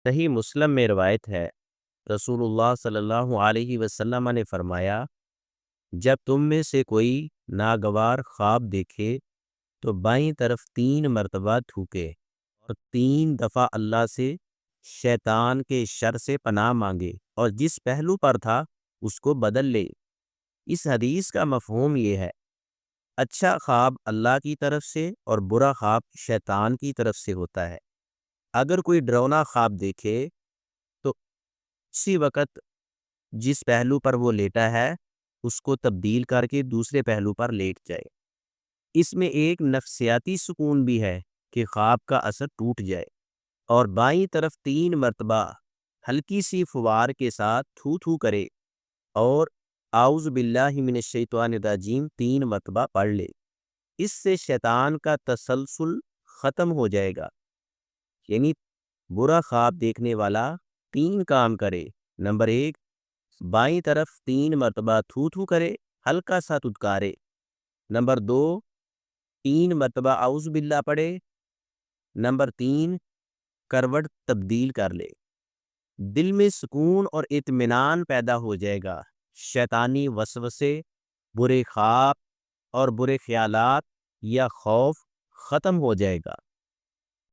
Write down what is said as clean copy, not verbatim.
صحیح مسلم میں روایت ہے، رسول اللہ صلی اللہ علیہ وسلم نے فرمایا، جب تم میں سے کوئی ناگوار خواب دیکھے تو بائیں طرف 3 مرتبہ تھوکے اور 3 دفعہ اللہ سے شیطان کے شر سے پناہ مانگے، اور جس پہلو پر تھا اس کو بدل لے۔ اس حدیث کا مفہوم یہ ہے، اچھا خواب اللہ کی طرف سے اور برا خواب شیطان کی طرف سے ہوتا ہے۔ اگر کوئی ڈراؤنا خواب دیکھے تو اسی وقت جس پہلو پر وہ لیٹا ہے اس کو تبدیل کر کے دوسرے پہلو پر لیٹ جائے۔ اس میں ایک نفسیاتی سکون بھی ہے کہ خواب کا اثر ٹوٹ جائے، اور بائیں طرف 3 مرتبہ ہلکی سی فوار کے ساتھ تھو تھو کرے اور اعوذ باللہ من الشیطان الرجیم 3 مرتبہ پڑھ لے۔ اس سے شیطان کا تسلسل ختم ہو جائے گا۔ یعنی برا خواب دیکھنے والا 3 کام کرے: نمبر 1، بائیں طرف 3 مرتبہ تھو تھو کرے، ہلکا سا دھتکارے۔ نمبر 2، 3 مرتبہ اعوذ باللہ پڑھے۔ نمبر 3، کروٹ تبدیل کر لے۔ دل میں سکون اور اطمینان پیدا ہو جائے گا، شیطانی وسوسے، برے خواب اور برے خیالات یا خوف ختم ہو جائے گا۔